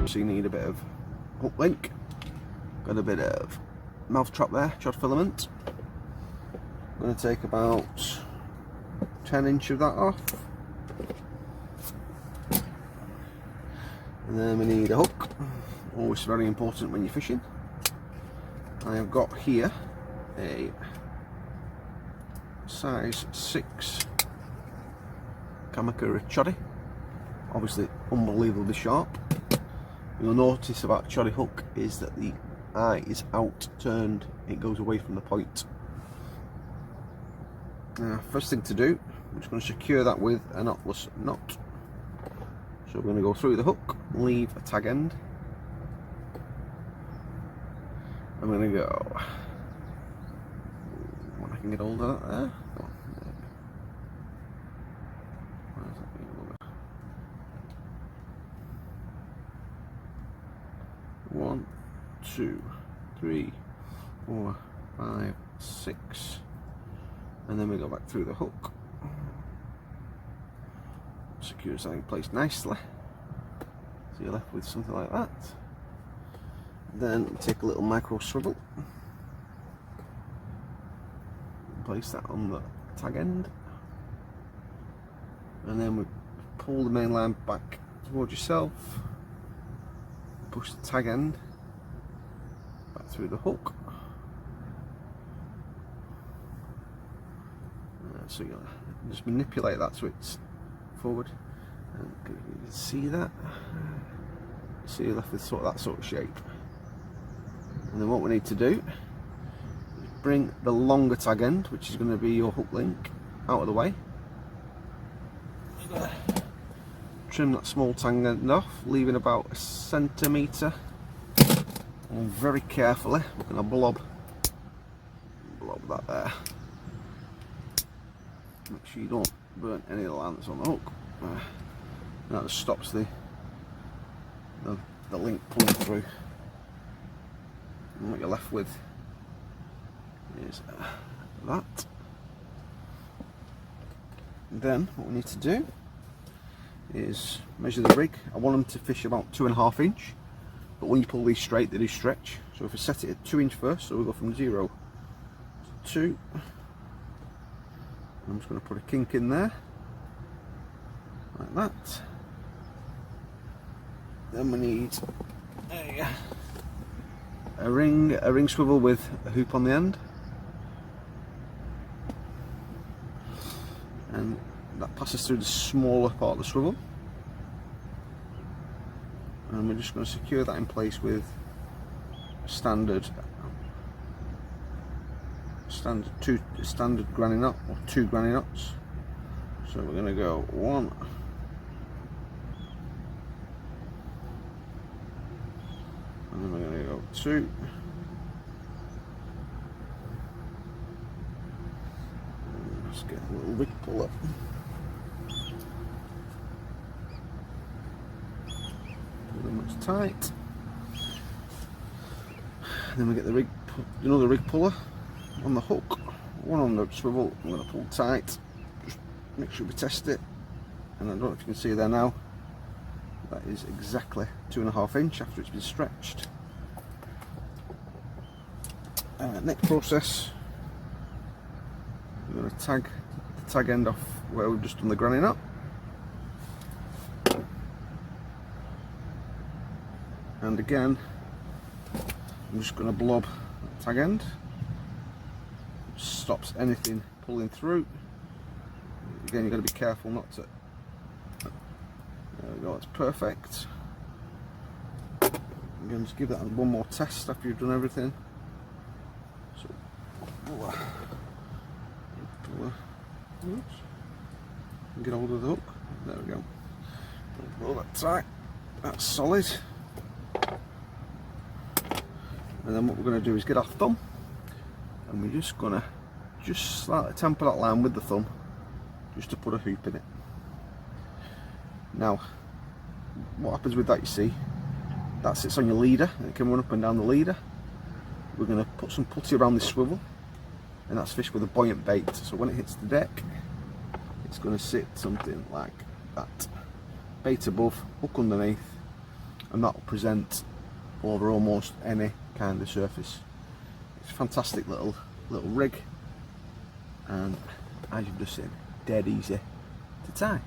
So you need a bit of hook link, got a bit of mouth trap there, chod filament. I'm going to take about 10 inch of that off. And then we need a hook, always very important when you're fishing. I have got here a size 6 Kamakura choddy, obviously unbelievably sharp. You'll notice about choddy hook is that the eye is out turned, it goes away from the point. Now, first thing to do, I'm just going to secure that with a knotless knot. So we're going to go through the hook, leave a tag end. I'm going to go, when I can get hold of that there. Oh, there. Where's that being over? 1, 2, 3, 4, 5, 6, and then we go back through the hook. Secures that in place nicely, so you're left with something like that. Then we take a little micro swivel, place that on the tag end, and then we pull the main line back towards yourself, push the tag end back through the hook. So you just manipulate that so it's forward, and you can see that. So you're left with that sort of shape. And then what we need to do is bring the longer tag end, which is going to be your hook link, out of the way. Trim that small tag end off, leaving about 1 centimetre, and very carefully we're going to blob that there. Make sure you don't burn any of the line that's on the hook. That just stops the link pulling through. And what you're left with is that. Then what we need to do is measure the rig. I want them to fish about 2.5 inch, but when you pull these straight they do stretch. So if we set it at 2 inch first, so we'll go from 0 to 2. I'm just going to put a kink in there, like that. Then we need a ring swivel with a hoop on the end, and that passes through the smaller part of the swivel. And we're just going to secure that in place with a standard granny knot, or 2 granny knots. So we're going to go 1, and then we're going to go 2, let's get a little rig pull up. Pull them much tight. Then we get the another rig puller on the hook, one on the swivel. I'm going to pull tight, just make sure we test it, and I don't know if you can see there now, that is exactly 2.5 inch after it's been stretched. Next process, we're going to tag the tag end off where we've just done the granny knot, and again I'm just going to blob the tag end. Stops anything pulling through. Again, you've got to be careful not to. There we go, that's perfect. Again, just give that one more test after you've done everything. So, oops, get hold of the hook. There we go. Pull that tight. That's solid. And then what we're going to do is get our thumb, and we're just going to slightly temper that line with the thumb, just to put a hoop in it. Now, what happens with that, you see, that sits on your leader, and it can run up and down the leader. We're going to put some putty around this swivel, and that's fished with a buoyant bait, so when it hits the deck, it's going to sit something like that. Bait above, hook underneath, and that will present over almost any kind of surface. It's a fantastic little rig, and as you've just seen, dead easy to tie.